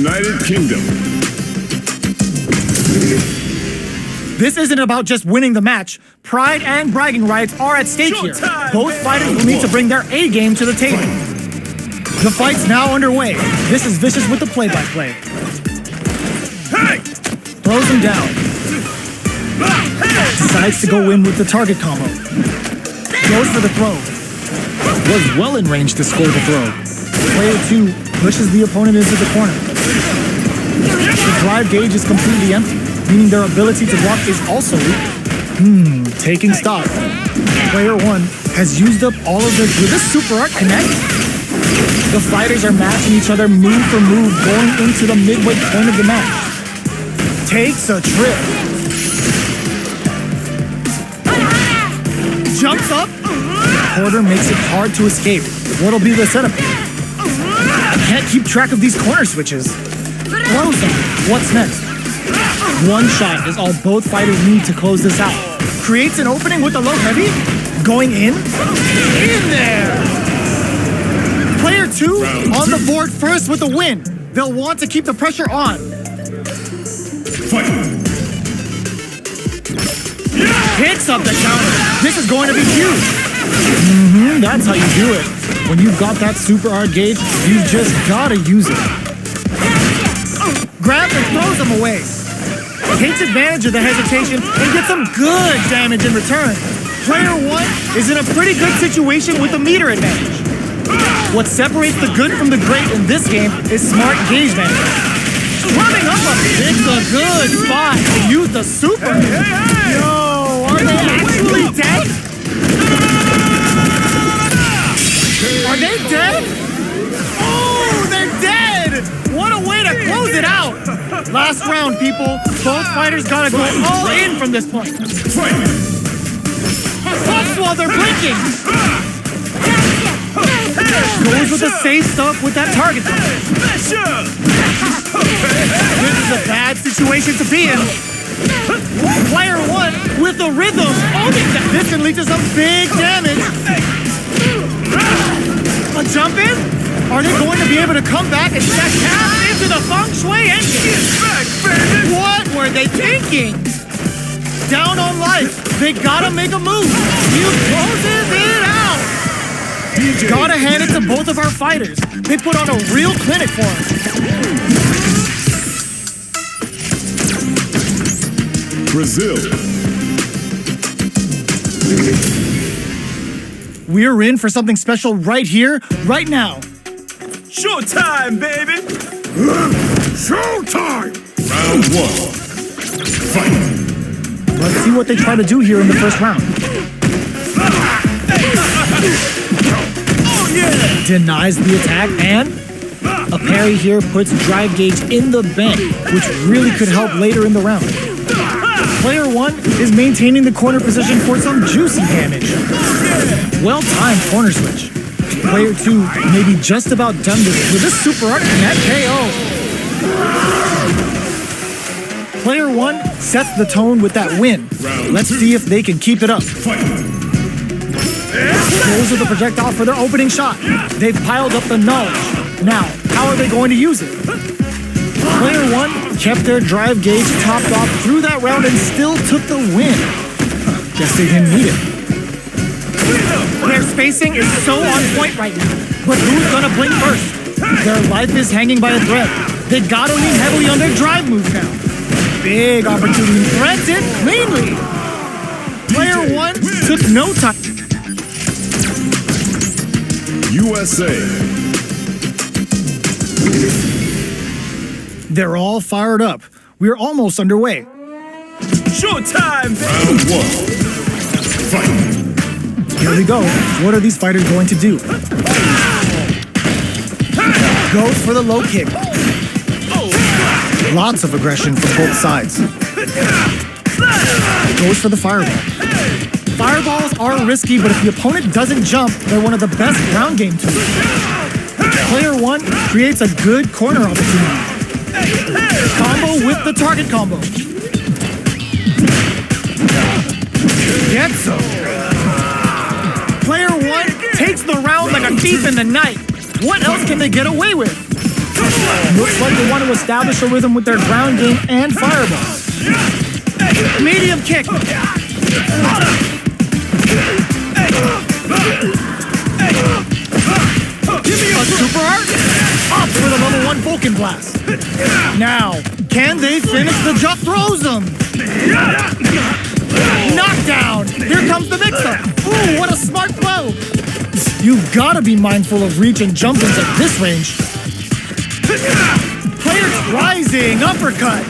United Kingdom. This isn't about just winning the match. Pride and bragging rights are at stake here. Both fighters will need to bring their A game to the table. The fight's now underway. This is Vicious with the play-by-play. Hey! Throws him down. Decides to go in with the target combo. Goes for the throw. Was well in range to score the throw. Player 2 pushes the opponent into the corner. The drive gauge is completely empty, meaning their ability to block is also weak. Taking stock. Player 1 has used up all of their... Will this super art connect? The fighters are matching each other move for move going into the midway point of the match. Takes a trip. Jumps up. Quarter makes it hard to escape. What'll be the setup? I can't keep track of these corner switches. Throws them. What's next? One shot is all both fighters need to close this out. Creates an opening with the low heavy. Going in. In there! Player 2 on the board first with the win. They'll want to keep the pressure on. Fight! Picks up the counter. This is going to be huge. That's how you do it. When you've got that super art gauge, you just gotta use it. Grabs and throws him away. Takes advantage of the hesitation and gets some good damage in return. Player 1 is in a pretty good situation with the meter advantage. What separates the good from the great in this game is smart gauge management. Running up it's a good spot to use the super. Yo, are they actually dead? Are they dead? Oh, they're dead! What a way to close it out! Last round, people. Both fighters gotta go all in from this point. Bucks while they're blinking. Goes with the safe stuff with that target. This is a bad situation to be in. Player 1 with the rhythm. This can lead to some big damage. A jump in? Are they going to be able to come back and tap into the feng shui engine? What were they thinking? Down on life. They gotta make a move. He closes it out. Gotta hand it to both of our fighters. They put on a real clinic for us. Brazil. We're in for something special right here, right now. Showtime, baby! Showtime! Round 1. Fight! Let's see what they try to do here in the first round. Oh, yeah! Denies the attack, and a parry here puts drive gauge in the bank, which really could help later in the round. Player 1 is maintaining the corner position for some juicy damage. Well-timed corner switch. Player 2 may be just about done with this super art connect KO. Player 1 sets the tone with that win. Let's see if they can keep it up. Goes with the projectile for their opening shot. They've piled up the knowledge. Now, how are they going to use it? Player 1 kept their drive gauge topped off through that round and still took the win. Guess they didn't need it. Their spacing is so on point right now. But who's gonna blink first? Their life is hanging by a thread. They gotta lean heavily on their drive moves now. Big opportunity. Threads it cleanly. Player 1 took no time. USA. They're all fired up. We're almost underway. Showtime, baby! Round 1. Fight! Here we go. What are these fighters going to do? Goes for the low kick. Lots of aggression from both sides. Goes for the fireball. Fireballs are risky, but if the opponent doesn't jump, they're one of the best ground game tools. Player 1 creates a good corner opportunity. Combo with the target combo. Gets him. Player 1 takes the round like a thief in the night. What else can they get away with? Looks like they want to establish a rhythm with their ground game and fireballs. Medium kick. Give me a super art. Up for the level 1 Vulcan Blast. Now, can they finish the jump? Throws them. Knockdown. Here comes the mix-up. Ooh, what a smart throw. You've got to be mindful of reach and jump-ins at this range. Players rising, uppercut.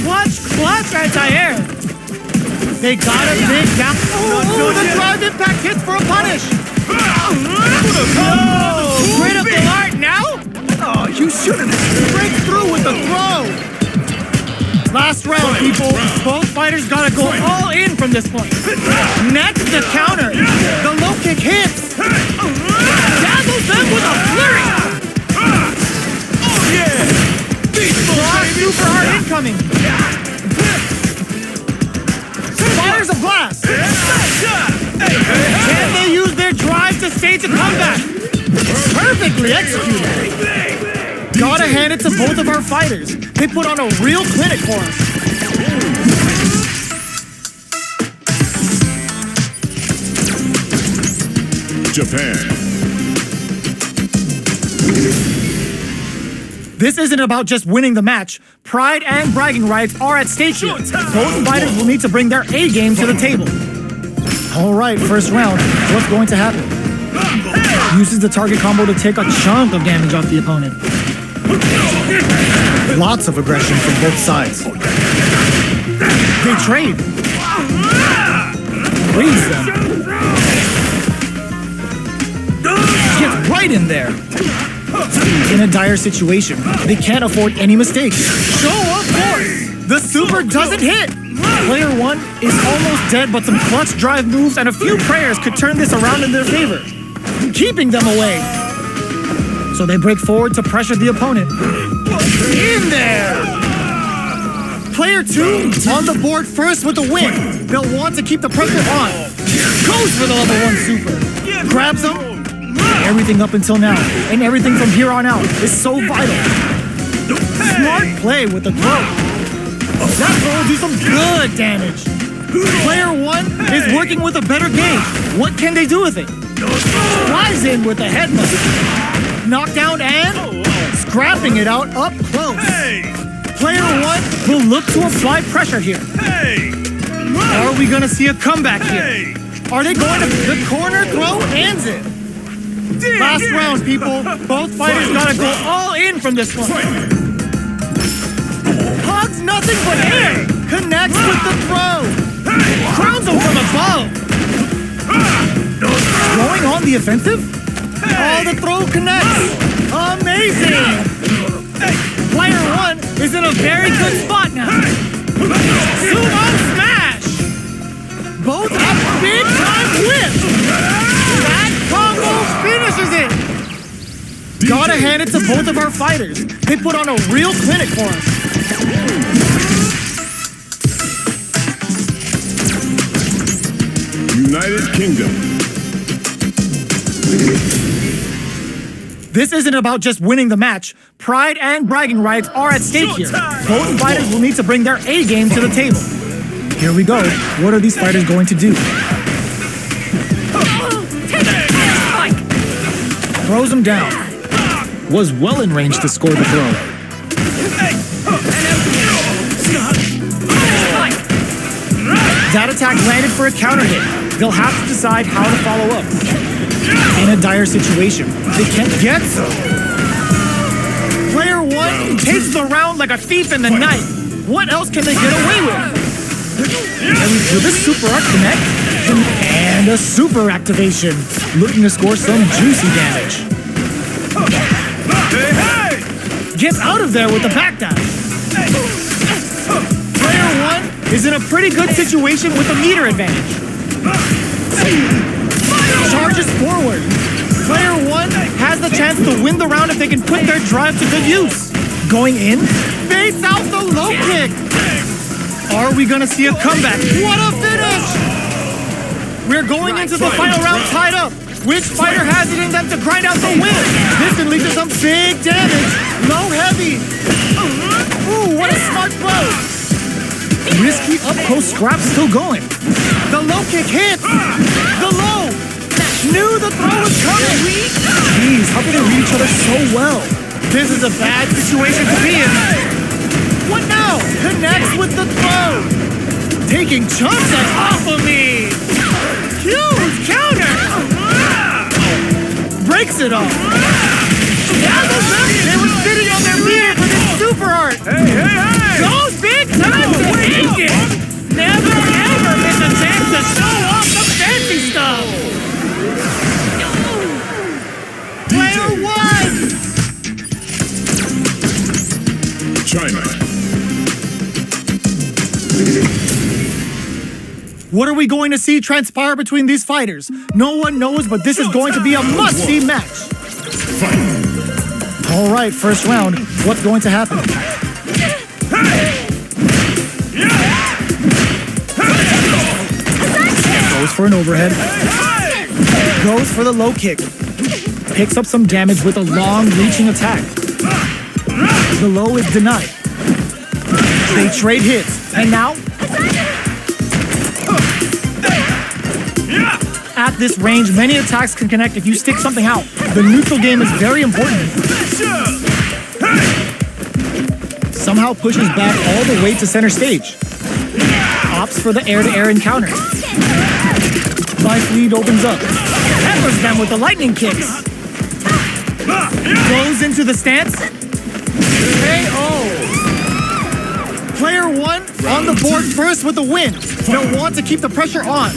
Watch clutch anti-air. They got a big down. Ooh, the drive impact hits for a punish. Oh, critical art now? Oh, you shouldn't break through with the throw. Last round, people. Both fighters gotta go all in from this point. Next, the counter. The low kick hits. Dazzles them with a flurry. Oh, yeah. Super hard incoming. Fires a blast. Can they use their drive to stage a comeback? Perfectly executed. Gotta hand it to both of our fighters. They put on a real clinic for us. Japan. This isn't about just winning the match. Pride and bragging rights are at stake here. Both fighters will need to bring their A game to the table. All right, first round. What's going to happen? Uses the target combo to take a chunk of damage off the opponent. Lots of aggression from both sides. They trade. Freeze them. Gets right in there. In a dire situation, they can't afford any mistakes. Show of force! The super doesn't hit! Player 1 is almost dead, but some clutch drive moves and a few prayers could turn this around in their favor, keeping them away. So they break forward to pressure the opponent. In there! Player 2 on the board first with the win. They'll want to keep the pressure on. Goes for the level 1 super. Grabs him. Everything up until now, and everything from here on out is so vital. Smart play with the throw. That throw will do some good damage. Player 1 is working with a better gauge. What can they do with it? Flies in with a headbutt. Knockdown and scrapping it out up close. Player 1 will look to apply pressure here. Are we gonna see a comeback here? Are they going to the corner throw? Ends it. Last round, people. Both fighters gotta go all in from this one. Hugs nothing but air. Connects with the throw. Crowns him from above. Going on the offensive? Oh, the throw connects. Amazing. Player 1 is in a very good spot now. Sumo smash. Both have big time whips. That combo finishes it! Gotta hand it to both of our fighters. They put on a real clinic for us. United Kingdom. This isn't about just winning the match. Pride and bragging rights are at stake here. Both fighters will need to bring their A game to the table. Here we go. What are these fighters going to do? Throws him down. Was well in range to score the throw. That attack landed for a counter hit. They'll have to decide how to follow up. In a dire situation, they can't get some. Player 1 takes the round like a thief in the night. What else can they get away with? Will this super art connect? And a super activation, looking to score some juicy damage. Gets out of there with the back dash. Player 1 is in a pretty good situation with a meter advantage. Charges forward. Player 1 has the chance to win the round if they can put their drive to good use. Going in, face out the low kick. Are we gonna see a comeback? What a finish! We're going into the final round tied up. Which fighter has it in them to grind out the win? This can lead to some big damage. Low heavy. Ooh, what a smart throw. Risky up-close scrap still going. The low kick hits. The low. Knew the throw was coming. Jeez, how can they read each other so well? This is a bad situation to be in. What now? Connects with the throw. Taking chunks off of me. Huge counter. Breaks it off. They were sitting on their meter for this super art. Hey! Goes big time to take it. Never ever miss a chance to show off the fancy stuff. Player one. China. What are we going to see transpire between these fighters? No one knows, but this is going to be a must-see match. Fight. All right, first round. What's going to happen? Goes for an overhead. Goes for the low kick. Picks up some damage with a long-reaching attack. The low is denied. They trade hits. And now? At this range, many attacks can connect if you stick something out. The neutral game is very important. Somehow pushes back all the way to center stage. Opts for the air-to-air encounter. Life lead opens up. Peppers them with the lightning kicks. Goes into the stance. KO. Player one on the board first with the win. They'll want to keep the pressure on.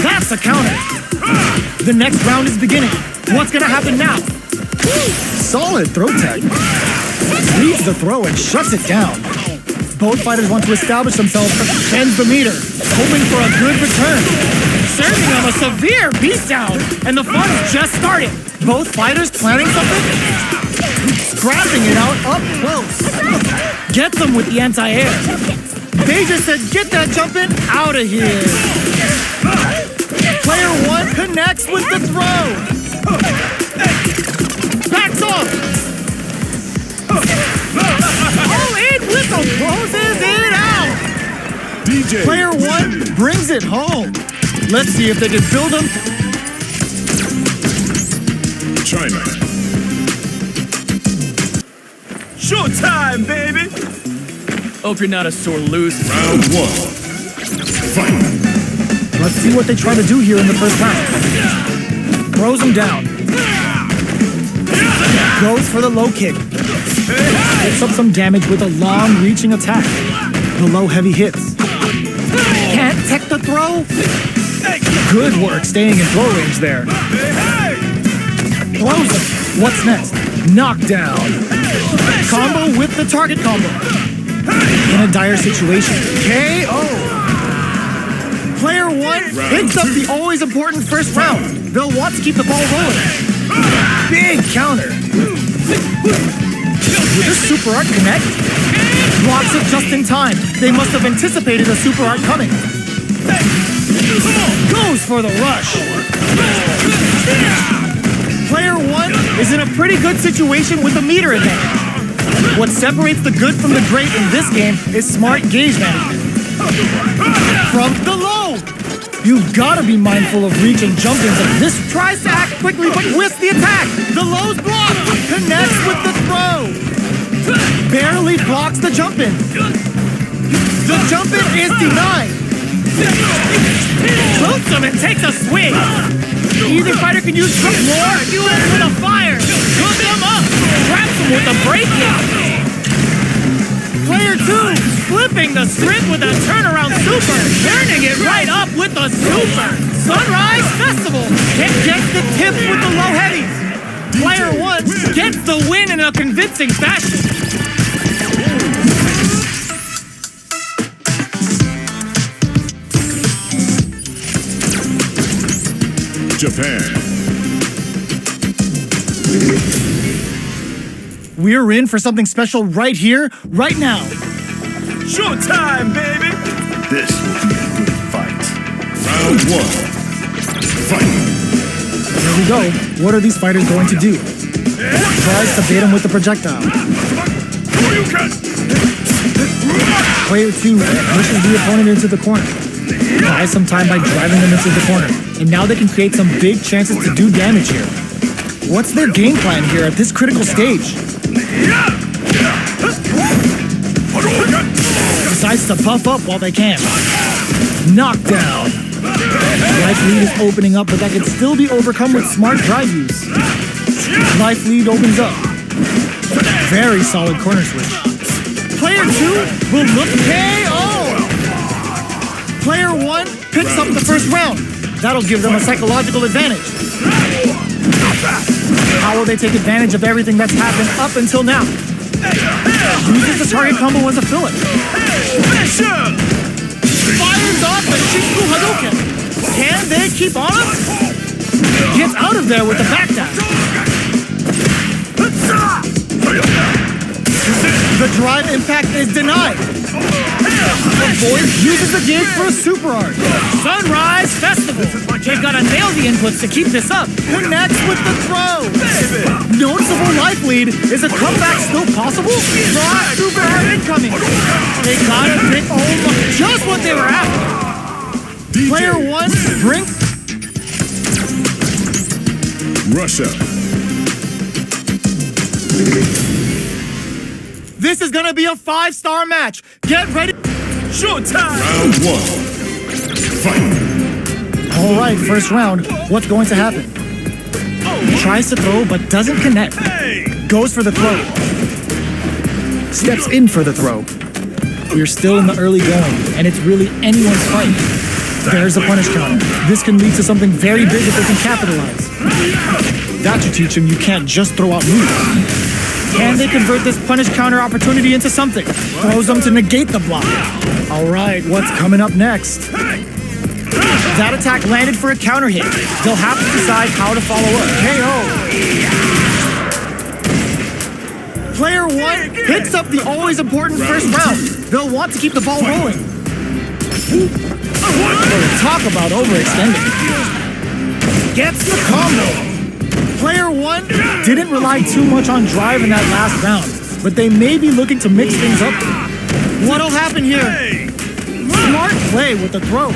That's a counter. The next round is beginning. What's gonna happen now? Solid throw tag. Reads the throw and shuts it down. Both fighters want to establish themselves, bends the meter, hoping for a good return. Serving them a severe beatdown, and the fun's just starting. Both fighters planning something? Scrapping it out up close. Gets them with the anti-air. They just said, get that jumping out of here. Player one connects with the throw. Backs off. All in with the closes it out. DJ. Player one brings it home. Let's see if they can build them. China. Showtime, baby! Hope you're not a sore loser. Round one. Fight. Let's see what they try to do here in the first round. Throws him down. Goes for the low kick. Picks up some damage with a long-reaching attack. The low heavy hits. Can't tech the throw? Good work staying in throw range there. Throws him. What's next? Knockdown. Combo with the target combo. In a dire situation. KO. Player one picks up the always important first round. They'll want to keep the ball rolling. Big counter. Will this super art connect? Blocks it just in time. They must have anticipated a super art coming. Goes for the rush. Player one is in a pretty good situation with the meter advantage. What separates the good from the great in this game is smart gauge management. From the low! You've got to be mindful of reach and jump-ins. This tries to act quickly but whiffs the attack. The low's blocked. Connects with the throw. Barely blocks the jump-in. The jump-in is denied. Boots him and takes a swing. Either fighter can use hook more or do it with a fire. Hook him up. Traps him with a break-in. Player two, flipping the script with a turnaround super. Turning it right up with a super. Sunrise Festival. Gets the tips with the low heavies. Player one gets the win in a convincing fashion. Japan. We're in for something special right here, right now. Showtime, baby! This will be a good fight. Round one. Fight. Here we go. What are these fighters going to do? Tries to bait him with the projectile. Player 2 pushes the opponent into the corner. Buys some time by driving them into the corner. And now they can create some big chances to do damage here. What's their game plan here at this critical stage? Decides to puff up while they can. Knockdown. Life lead is opening up, but that can still be overcome with smart drive use. Life lead opens up. Very solid corner switch. Player 2 will look KO. Player 1 picks up the first round. That'll give them a psychological advantage. How will they take advantage of everything that's happened up until now? Uses the target combo as a filler. Fires off the Shinku Hadouken. Can they keep on him? Gets out of there with the backdash. The drive impact is denied. The Void uses the gauge for a super art. Sunrise Festival. They've got to nail the inputs to keep this up. Connects with the throw. Noticeable life lead. Is a comeback still possible? Raw super art incoming. They got it. Just what they were after. Player 1 brings Russia. This is gonna be a 5-star match. Get ready. Showtime! Round 1. Fight. All right, first round. What's going to happen? Tries to throw but doesn't connect. Goes for the throw. Steps in for the throw. We're still in the early going, and it's really anyone's fight. There's a punish counter. This can lead to something very big if they can capitalize. That should teach them you can't just throw out moves. Can they convert this punish counter opportunity into something? Throws them to negate the block. All right, what's coming up next? That attack landed for a counter hit. They'll have to decide how to follow up. KO. Player 1 picks up the always important first round. They'll want to keep the ball rolling. Talk about overextending. Gets the combo. Player 1 didn't rely too much on drive in that last round, but they may be looking to mix things up. What'll happen here? Smart play with the throw.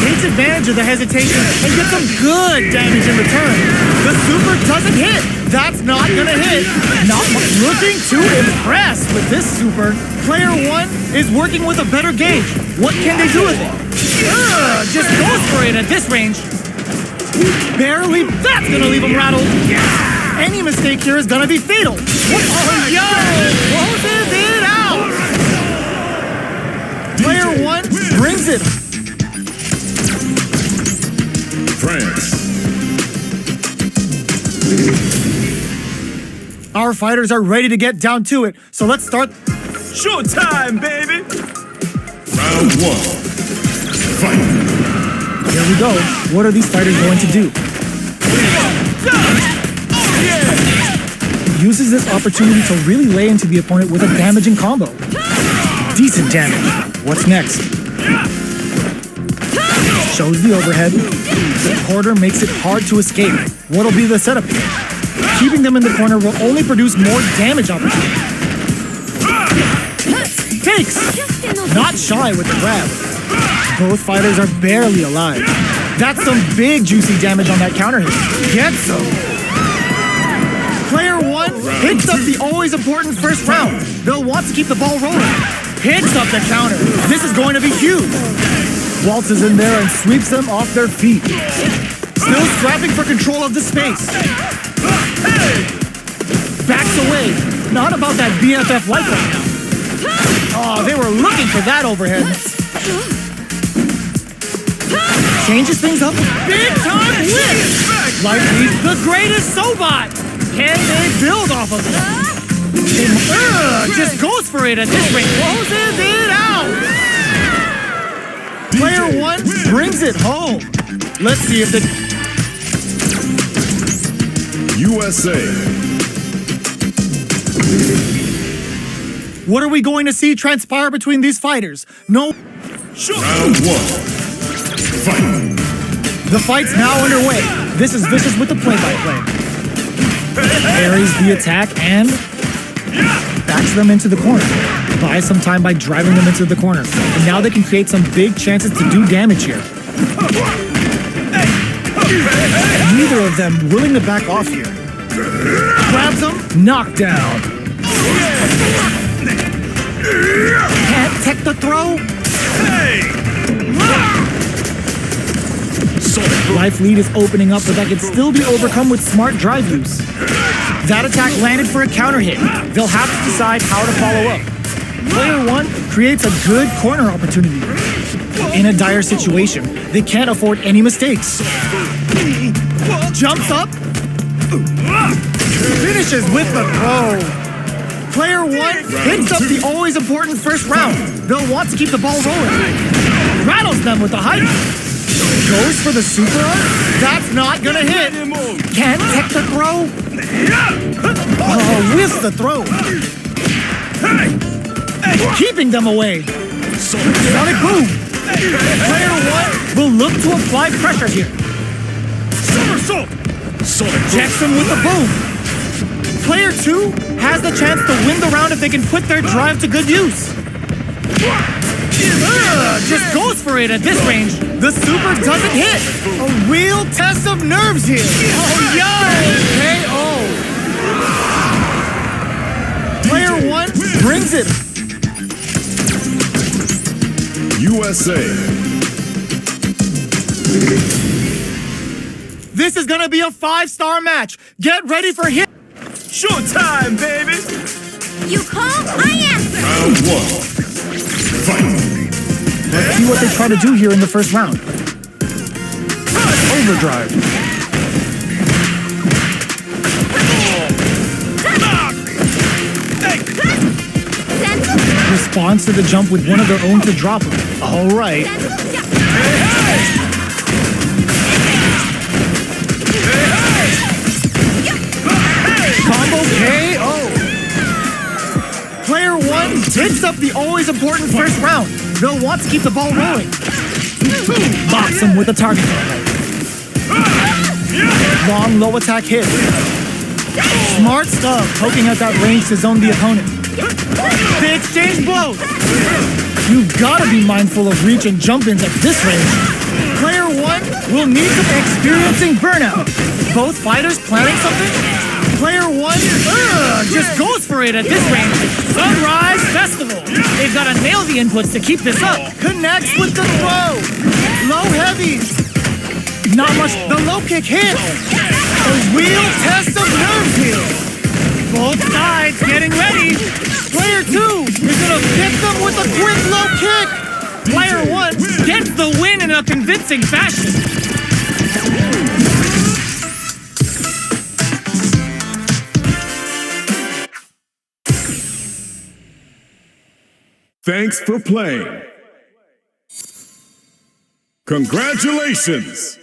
Takes advantage of the hesitation and gets some good damage in return. The super doesn't hit. That's not gonna hit. Not looking too impressed with this super. Player 1 is working with a better gauge. What can they do with it? Just goes for it at this range. Barely. That's gonna leave him rattled. Any mistake here is gonna be fatal. Oh, yo! Closes it out! Player 1 brings it. France. Our fighters are ready to get down to it, so let's start. Showtime, baby! Round 1. Fight. Here we go. What are these fighters going to do? Uses this opportunity to really lay into the opponent with a damaging combo. Decent damage. What's next? Shows the overhead. The quarter makes it hard to escape. What'll be the setup here? Keeping them in the corner will only produce more damage opportunities. Takes! Not shy with the grab. Both fighters are barely alive. That's some big juicy damage on that counter hit. Gets some. Player 1 picks up the always important first round. They'll want to keep the ball rolling. Picks up the counter. This is going to be huge. Waltzes in there and sweeps them off their feet. Still scrapping for control of the space. Backs away. Not about that BFF life right now. Oh, they were looking for that overhead. Changes things up with big time whip. Like he's the greatest Sobot. Can they build off of it? Just goes for it at this rate. Closes it out. Player 1 brings it home. Let's see if the USA. What are we going to see transpire between these fighters? No. Round 1. Fight. The fight's now underway. This is Vicious with the play-by-play. parries the attack and backs them into the corner. Buys some time by driving them into the corner. And now they can create some big chances to do damage here. Neither of them willing to back off here. Grabs him, knockdown. Can't tech the throw. Life lead is opening up, but that can still be overcome with smart drive use. That attack landed for a counter hit. They'll have to decide how to follow up. Player 1 creates a good corner opportunity. In a dire situation, they can't afford any mistakes. Jumps up. Finishes with the throw. Player 1 hits up the always important first round. They'll want to keep the ball rolling. Rattles them with the height. Goes for the super arm. That's not gonna hit. Can't tech the throw. Oh, whiffs the throw. Keeping them away. Sonic boom. Player 1 will look to apply pressure here. Somersault. Checks him with the boom. Player 2 has the chance to win the round if they can put their drive to good use. Just goes for it at this range. The super doesn't hit. A real test of nerves here. Oh, yay! KO. Player 1 brings it. USA. This is gonna be a 5-star match. Get ready for hit. Showtime, baby! You call, I answer. Round 1. Fight. Let's see what they try to do here in the first round. Overdrive. Responds to the jump with one of their own to drop him. All right. Combo KO. Player 1 takes up the always important first round. They'll want to keep the ball rolling. Box him with a target. Long low attack hit. Smart stuff, poking at that range to zone the opponent. They exchange blows. You've got to be mindful of reach and jump-ins at this range. Player 1 will need to be experiencing burnout. Both fighters planning something? Player 1 just goes for it at this range. Sunrise Festival. They've got to nail the inputs to keep this up. Connects with the throw. Low heavies. Not much. The low kick hits. A real test of nerves here. Both sides getting ready. Player 2 is going to hit them with a quick low kick. Player 1 gets the win in a convincing fashion. Thanks for playing. Congratulations!